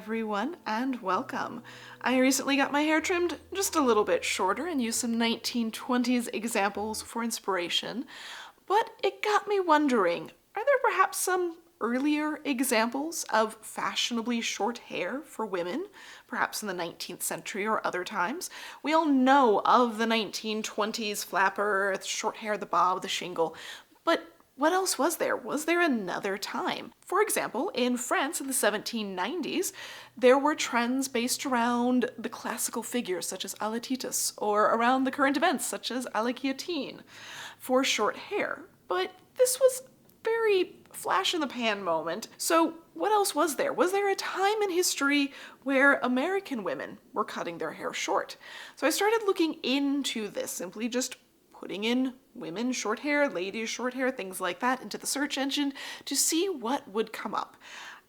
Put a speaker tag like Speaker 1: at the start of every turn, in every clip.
Speaker 1: everyone, and welcome. I recently got my hair trimmed just a little bit shorter and used some 1920s examples for inspiration, but it got me wondering, are there perhaps some earlier examples of fashionably short hair for women, perhaps in the 19th century or other times? We all know of the 1920s flapper, short hair, the bob, the shingle, but what else was there? Was there another time? For example, in France in the 1790s, there were trends based around the classical figures such as à la Titus, or around the current events such as à la guillotine, for short hair. But this was very flash in the pan moment. So what else was there? Was there a time in history where American women were cutting their hair short? So I started looking into this, simply just putting in women short hair, ladies short hair, things like that into the search engine to see what would come up.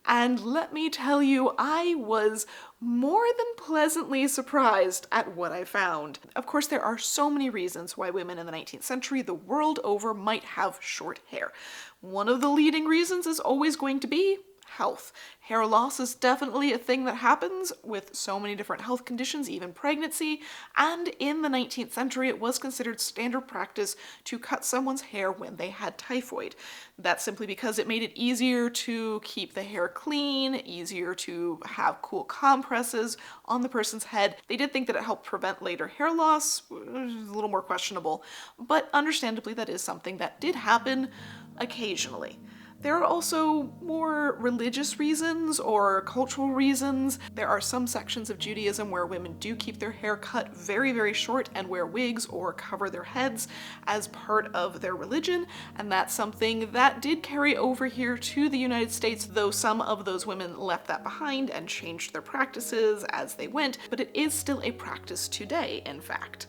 Speaker 1: And let me tell you, I was more than pleasantly surprised at what I found. Of course, there are so many reasons why women in the 19th century, the world over, might have short hair. One of the leading reasons is always going to be health. Hair loss is definitely a thing that happens with so many different health conditions, even pregnancy, and in the 19th century it was considered standard practice to cut someone's hair when they had typhoid. That's simply because it made it easier to keep the hair clean, easier to have cool compresses on the person's head. They did think that it helped prevent later hair loss, a little more questionable, but understandably that is something that did happen occasionally. There are also more religious reasons or cultural reasons. There are some sections of Judaism where women do keep their hair cut very, very short and wear wigs or cover their heads as part of their religion, and that's something that did carry over here to the United States, though some of those women left that behind and changed their practices as they went, but it is still a practice today, in fact.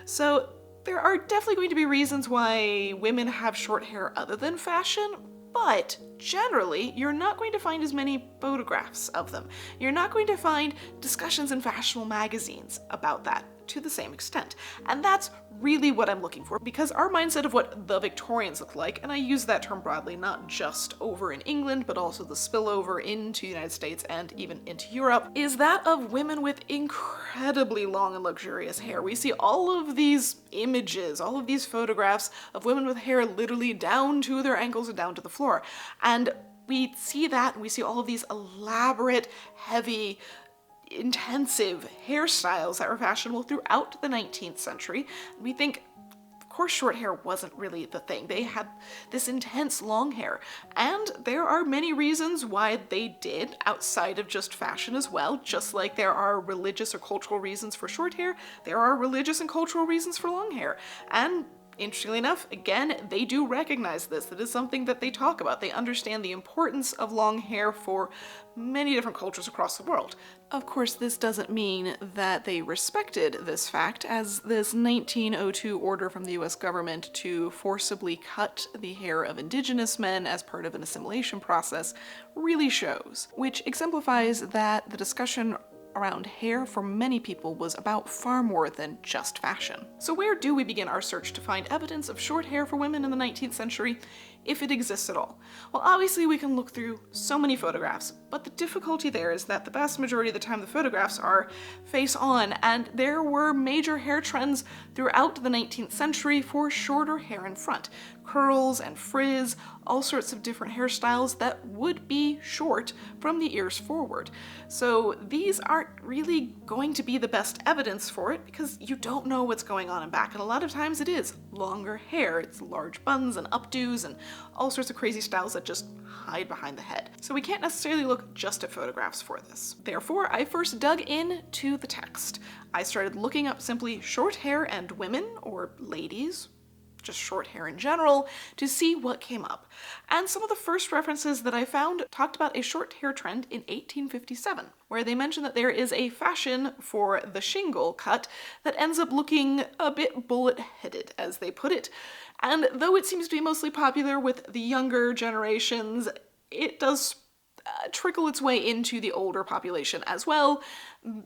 Speaker 1: So there are definitely going to be reasons why women have short hair other than fashion, but generally, you're not going to find as many photographs of them. You're not going to find discussions in fashionable magazines about that to the same extent. And that's really what I'm looking for, because our mindset of what the Victorians look like, and I use that term broadly, not just over in England, but also the spillover into the United States and even into Europe, is that of women with incredibly long and luxurious hair. We see all of these images, all of these photographs of women with hair literally down to their ankles and down to the floor. And we see that, and we see all of these elaborate, heavy, intensive hairstyles that were fashionable throughout the 19th century. We think, of course, short hair wasn't really the thing. They had this intense long hair, and there are many reasons why they did outside of just fashion as well. Just like there are religious or cultural reasons for short hair, there are religious and cultural reasons for long hair. And interestingly enough, again, they do recognize this. That is something that they talk about. They understand the importance of long hair for many different cultures across the world. Of course, this doesn't mean that they respected this fact, as this 1902 order from the US government to forcibly cut the hair of indigenous men as part of an assimilation process really shows, which exemplifies that the discussion around hair for many people was about far more than just fashion. So where do we begin our search to find evidence of short hair for women in the 19th century, if it exists at all? Well, obviously we can look through so many photographs, but the difficulty there is that the vast majority of the time the photographs are face on, and there were major hair trends throughout the 19th century for shorter hair in front. Curls and frizz, all sorts of different hairstyles that would be short from the ears forward. So these aren't really going to be the best evidence for it because you don't know what's going on in back, and a lot of times it is longer hair. It's large buns and updos and all sorts of crazy styles that just hide behind the head. So we can't necessarily look just at photographs for this. Therefore, I first dug into the text. I started looking up simply short hair and women, or ladies, just short hair in general, to see what came up. And some of the first references that I found talked about a short hair trend in 1857, where they mentioned that there is a fashion for the shingle cut that ends up looking a bit bullet-headed, as they put it. And though it seems to be mostly popular with the younger generations, it does trickle its way into the older population as well.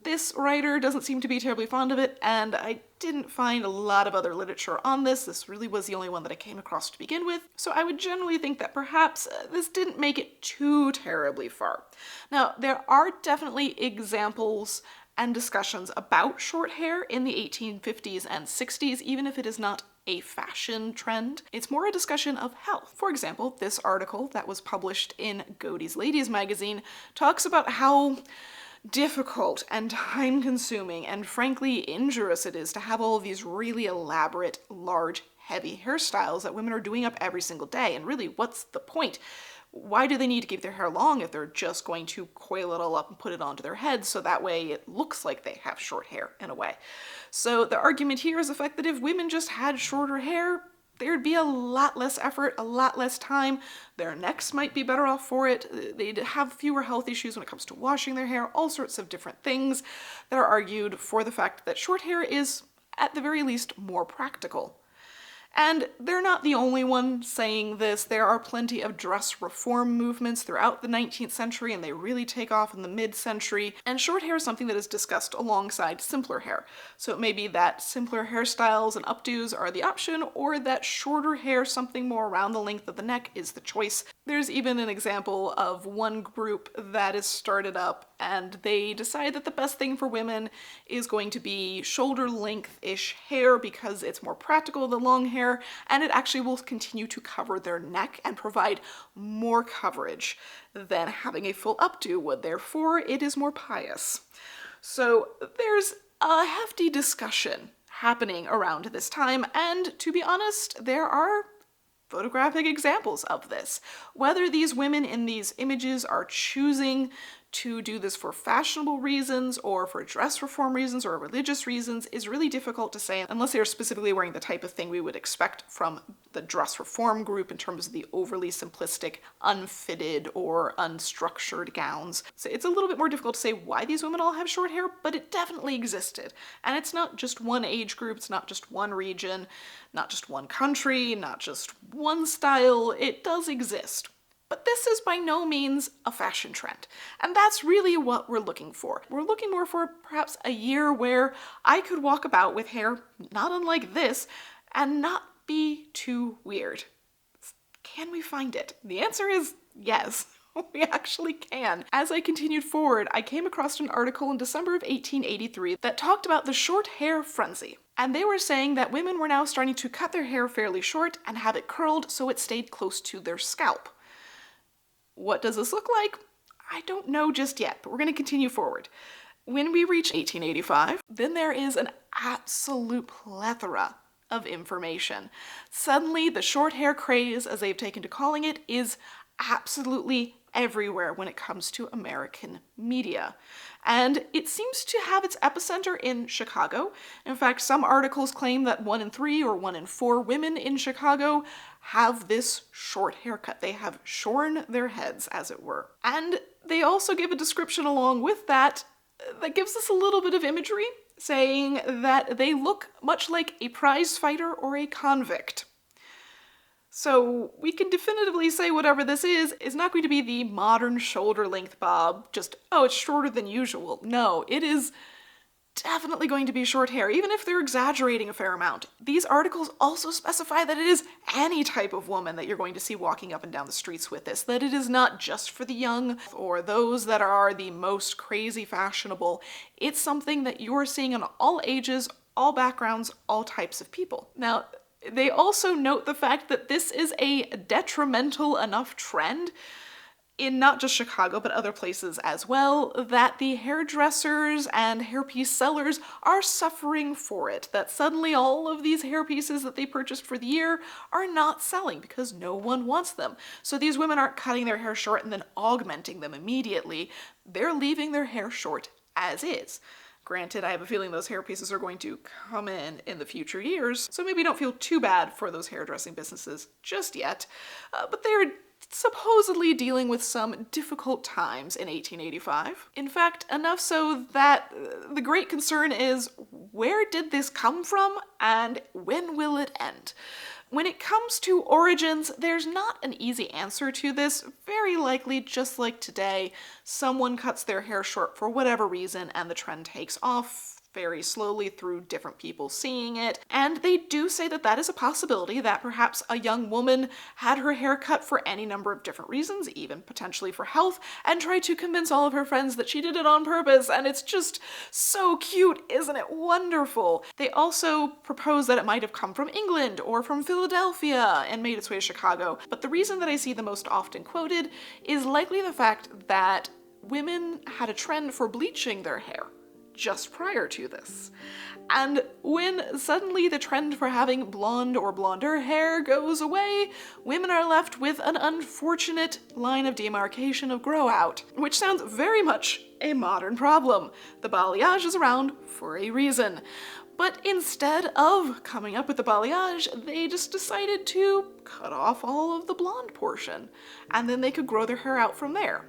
Speaker 1: This writer doesn't seem to be terribly fond of it, and I didn't find a lot of other literature on this. This really was the only one that I came across to begin with, so I would generally think that perhaps this didn't make it too terribly far. Now, there are definitely examples and discussions about short hair in the 1850s and 60s, even if it is not a fashion trend. It's more a discussion of health. For example, this article that was published in Godey's Ladies magazine talks about how difficult and time-consuming and frankly injurious it is to have all of these really elaborate, large, heavy hairstyles that women are doing up every single day. And really, what's the point? Why do they need to keep their hair long if they're just going to coil it all up and put it onto their heads so that way it looks like they have short hair in a way? So the argument here is the fact that if women just had shorter hair, there'd be a lot less effort, a lot less time. Their necks might be better off for it. They'd have fewer health issues when it comes to washing their hair, all sorts of different things that are argued for the fact that short hair is, at the very least, more practical. And they're not the only one saying this. There are plenty of dress reform movements throughout the 19th century, and they really take off in the mid-century. And short hair is something that is discussed alongside simpler hair. So it may be that simpler hairstyles and updos are the option, or that shorter hair, something more around the length of the neck, is the choice. There's even an example of one group that is started up, and they decide that the best thing for women is going to be shoulder length-ish hair because it's more practical than long hair, and it actually will continue to cover their neck and provide more coverage than having a full updo would. Therefore, it is more pious. So there's a hefty discussion happening around this time, and to be honest, there are photographic examples of this. Whether these women in these images are choosing to do this for fashionable reasons or for dress reform reasons or religious reasons is really difficult to say unless they are specifically wearing the type of thing we would expect from the dress reform group in terms of the overly simplistic, unfitted, or unstructured gowns. So it's a little bit more difficult to say why these women all have short hair, but it definitely existed. And it's not just one age group, it's not just one region, not just one country, not just one style. It does exist. But this is by no means a fashion trend. And that's really what we're looking for. We're looking more for perhaps a year where I could walk about with hair not unlike this and not be too weird. Can we find it? The answer is yes. We actually can. As I continued forward, I came across an article in December of 1883 that talked about the short hair frenzy. And they were saying that women were now starting to cut their hair fairly short and have it curled so it stayed close to their scalp. What does this look like? I don't know just yet, but we're going to continue forward. When we reach 1885, then there is an absolute plethora of information. Suddenly, the short hair craze, as they've taken to calling it, is absolutely everywhere when it comes to American media. And it seems to have its epicenter in Chicago. In fact, some articles claim that 1 in 3 or 1 in 4 women in Chicago have this short haircut. They have shorn their heads, as it were. And they also give a description along with that that gives us a little bit of imagery, saying that they look much like a prize fighter or a convict. So we can definitively say whatever this is not going to be the modern shoulder-length bob, just, oh, it's shorter than usual. No, it is definitely going to be short hair, even if they're exaggerating a fair amount. These articles also specify that it is any type of woman that you're going to see walking up and down the streets with this, that it is not just for the young or those that are the most crazy fashionable. It's something that you're seeing in all ages, all backgrounds, all types of people. Now, they also note the fact that this is a detrimental enough trend in not just Chicago, but other places as well, that the hairdressers and hairpiece sellers are suffering for it, that suddenly all of these hairpieces that they purchased for the year are not selling because no one wants them. So these women aren't cutting their hair short and then augmenting them immediately. They're leaving their hair short as is. Granted, I have a feeling those hairpieces are going to come in the future years, so maybe don't feel too bad for those hairdressing businesses just yet, but they're supposedly dealing with some difficult times in 1885. In fact, enough so that the great concern is, where did this come from and when will it end? When it comes to origins, there's not an easy answer to this. Very likely, just like today, someone cuts their hair short for whatever reason and the trend takes off very slowly through different people seeing it. And they do say that that is a possibility, that perhaps a young woman had her hair cut for any number of different reasons, even potentially for health, and tried to convince all of her friends that she did it on purpose, and it's just so cute, isn't it wonderful? They also propose that it might have come from England or from Philadelphia and made its way to Chicago, but the reason that I see the most often quoted is likely the fact that women had a trend for bleaching their hair just prior to this. And when suddenly the trend for having blonde or blonder hair goes away, women are left with an unfortunate line of demarcation of grow out, which sounds very much a modern problem. The balayage is around for a reason. But instead of coming up with the balayage, they just decided to cut off all of the blonde portion, and then they could grow their hair out from there.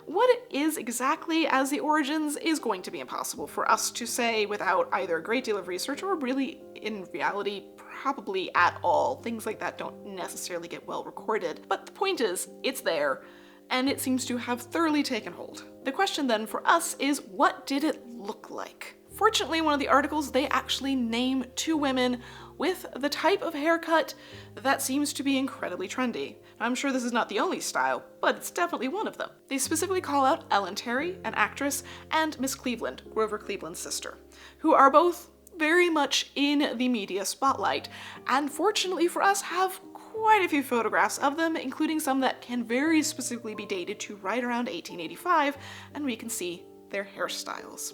Speaker 1: What it is exactly as the origins is going to be impossible for us to say without either a great deal of research or really, in reality, probably at all. Things like that don't necessarily get well recorded. But the point is, it's there, and it seems to have thoroughly taken hold. The question then for us is, what did it look like? Fortunately, one of the articles, they actually name two women with the type of haircut that seems to be incredibly trendy. I'm sure this is not the only style, but it's definitely one of them. They specifically call out Ellen Terry, an actress, and Miss Cleveland, Grover Cleveland's sister, who are both very much in the media spotlight, and fortunately for us have quite a few photographs of them, including some that can very specifically be dated to right around 1885, and we can see their hairstyles.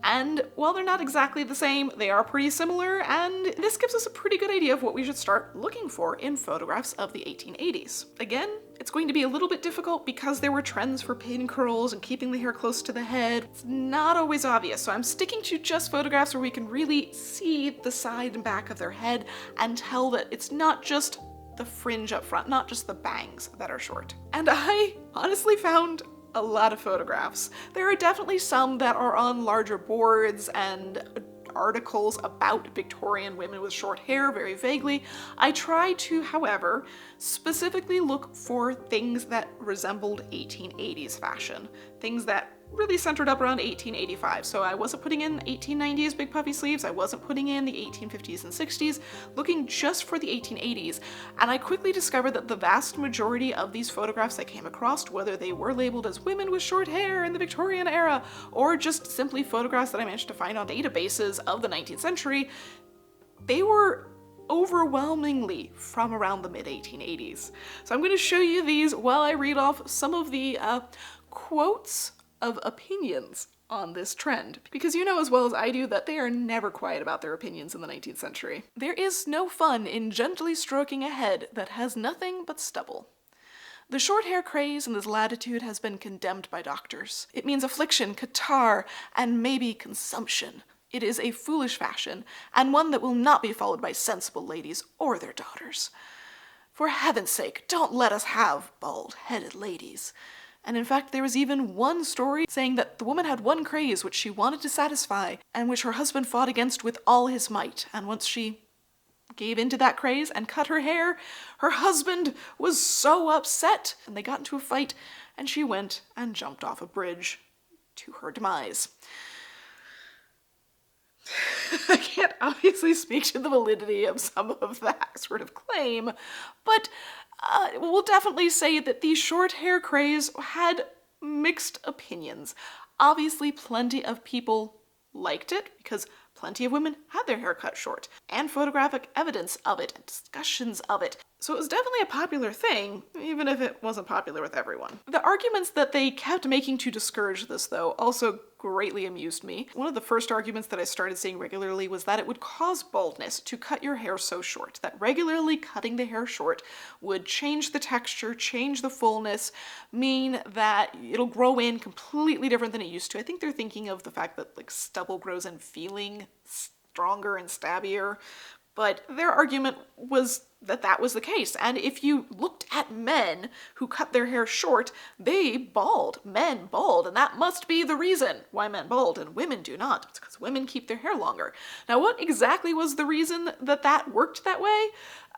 Speaker 1: And while they're not exactly the same, they are pretty similar, and this gives us a pretty good idea of what we should start looking for in photographs of the 1880s. Again, it's going to be a little bit difficult because there were trends for pin curls and keeping the hair close to the head. It's not always obvious, so I'm sticking to just photographs where we can really see the side and back of their head and tell that it's not just the fringe up front, not just the bangs that are short. And I honestly found a lot of photographs. There are definitely some that are on larger boards and articles about Victorian women with short hair very vaguely. I try to, however, specifically look for things that resembled 1880s fashion, things that really centered up around 1885. So I wasn't putting in 1890s big puffy sleeves, I wasn't putting in the 1850s and 60s, looking just for the 1880s. And I quickly discovered that the vast majority of these photographs I came across, whether they were labeled as women with short hair in the Victorian era, or just simply photographs that I managed to find on databases of the 19th century, they were overwhelmingly from around the mid-1880s. So I'm going to show you these while I read off some of the quotes of opinions on this trend, because you know as well as I do that they are never quiet about their opinions in the 19th century. There is no fun in gently stroking a head that has nothing but stubble. The short hair craze in this latitude has been condemned by doctors. It means affliction, catarrh, and maybe consumption. It is a foolish fashion, and one that will not be followed by sensible ladies or their daughters. For heaven's sake, don't let us have bald-headed ladies. And in fact, there was even one story saying that the woman had one craze which she wanted to satisfy, and which her husband fought against with all his might. And once she gave into that craze and cut her hair, her husband was so upset, and they got into a fight, and she went and jumped off a bridge to her demise. I can't obviously speak to the validity of some of that sort of claim, but we'll definitely say that the short hair craze had mixed opinions. Obviously, plenty of people liked it because plenty of women had their hair cut short, and photographic evidence of it and discussions of it. So it was definitely a popular thing, even if it wasn't popular with everyone. The arguments that they kept making to discourage this, though, also greatly amused me. One of the first arguments that I started seeing regularly was that it would cause baldness to cut your hair so short, that regularly cutting the hair short would change the texture, change the fullness, mean that it'll grow in completely different than it used to. I think they're thinking of the fact that like stubble grows in feeling stronger and stabbier, But their argument was that that was the case. And if you looked at men who cut their hair short, they bald. Men bald. And that must be the reason why men bald and women do not. It's because women keep their hair longer. Now, what exactly was the reason that that worked that way?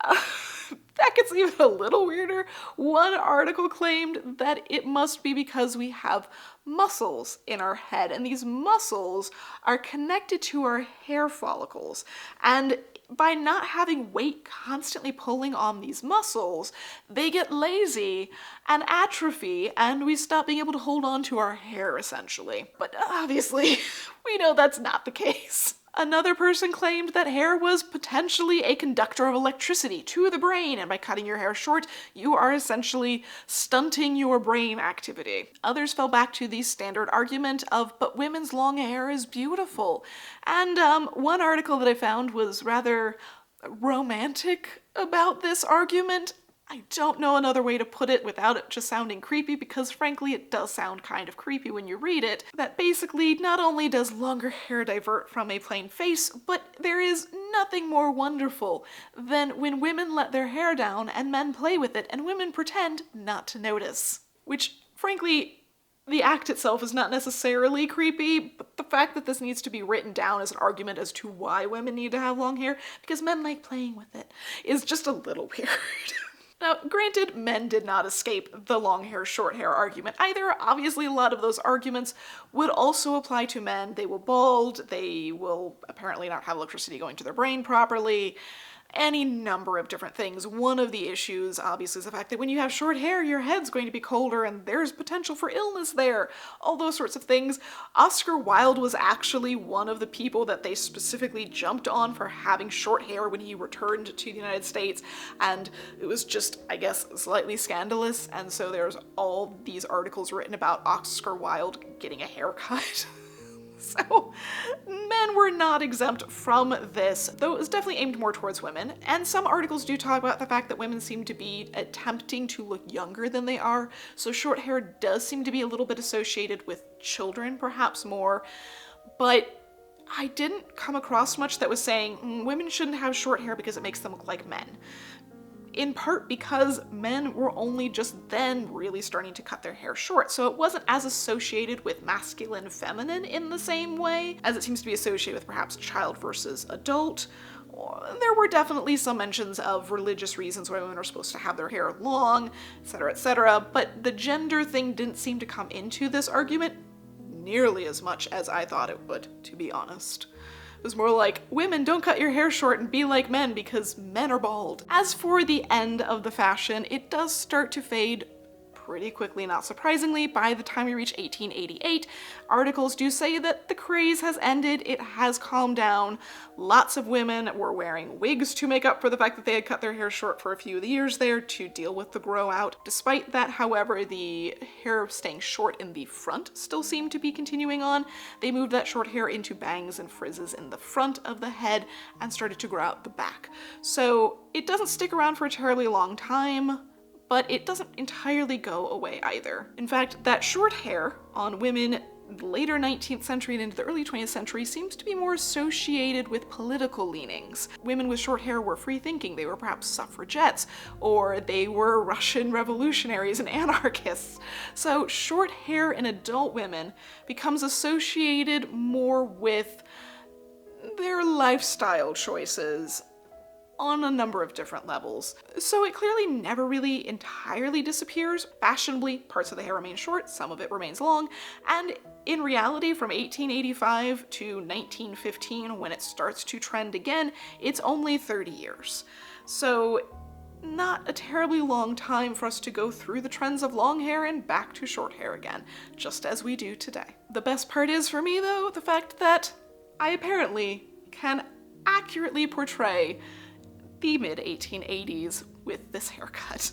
Speaker 1: That gets even a little weirder. One article claimed that it must be because we have muscles in our head, and these muscles are connected to our hair follicles. And by not having weight constantly pulling on these muscles, they get lazy and atrophy, and we stop being able to hold on to our hair, essentially. But obviously, we know that's not the case. Another person claimed that hair was potentially a conductor of electricity to the brain, and by cutting your hair short, you are essentially stunting your brain activity. Others fell back to the standard argument of, but women's long hair is beautiful. And one article that I found was rather romantic about this argument. I don't know another way to put it without it just sounding creepy, because frankly it does sound kind of creepy when you read it, that basically not only does longer hair divert from a plain face, but there is nothing more wonderful than when women let their hair down and men play with it and women pretend not to notice. Which, frankly, the act itself is not necessarily creepy, but the fact that this needs to be written down as an argument as to why women need to have long hair, because men like playing with it, is just a little weird. Now, granted, men did not escape the long hair, short hair argument either. Obviously, a lot of those arguments would also apply to men. They will bald, they will apparently not have electricity going to their brain properly, any number of different things. One of the issues, obviously, is the fact that when you have short hair, your head's going to be colder and there's potential for illness there. All those sorts of things. Oscar Wilde was actually one of the people that they specifically jumped on for having short hair when he returned to the United States, and it was just, I guess, slightly scandalous, and so there's all these articles written about Oscar Wilde getting a haircut. So, men were not exempt from this, though it was definitely aimed more towards women, and some articles do talk about the fact that women seem to be attempting to look younger than they are, so short hair does seem to be a little bit associated with children, perhaps more, but I didn't come across much that was saying women shouldn't have short hair because it makes them look like men. In part because men were only just then really starting to cut their hair short, so it wasn't as associated with masculine feminine in the same way as it seems to be associated with perhaps child versus adult. There were definitely some mentions of religious reasons why women are supposed to have their hair long, etc., but the gender thing didn't seem to come into this argument nearly as much as I thought it would, to be honest. It was more like, women, don't cut your hair short and be like men because men are bald. As for the end of the fashion, it does start to fade pretty quickly, not surprisingly. By the time we reach 1888, articles do say that the craze has ended, it has calmed down. Lots of women were wearing wigs to make up for the fact that they had cut their hair short for a few of the years there to deal with the grow out. Despite that, however, the hair staying short in the front still seemed to be continuing on. They moved that short hair into bangs and frizzes in the front of the head and started to grow out the back. So it doesn't stick around for a terribly long time, but it doesn't entirely go away either. In fact, that short hair on women the later 19th century and into the early 20th century seems to be more associated with political leanings. Women with short hair were free-thinking, they were perhaps suffragettes, or they were Russian revolutionaries and anarchists. So short hair in adult women becomes associated more with their lifestyle choices on a number of different levels. So it clearly never really entirely disappears. Fashionably, parts of the hair remain short, some of it remains long, and in reality, from 1885 to 1915, when it starts to trend again, it's only 30 years. So not a terribly long time for us to go through the trends of long hair and back to short hair again, just as we do today. The best part is, for me though, the fact that I apparently can accurately portray the mid-1880s with this haircut.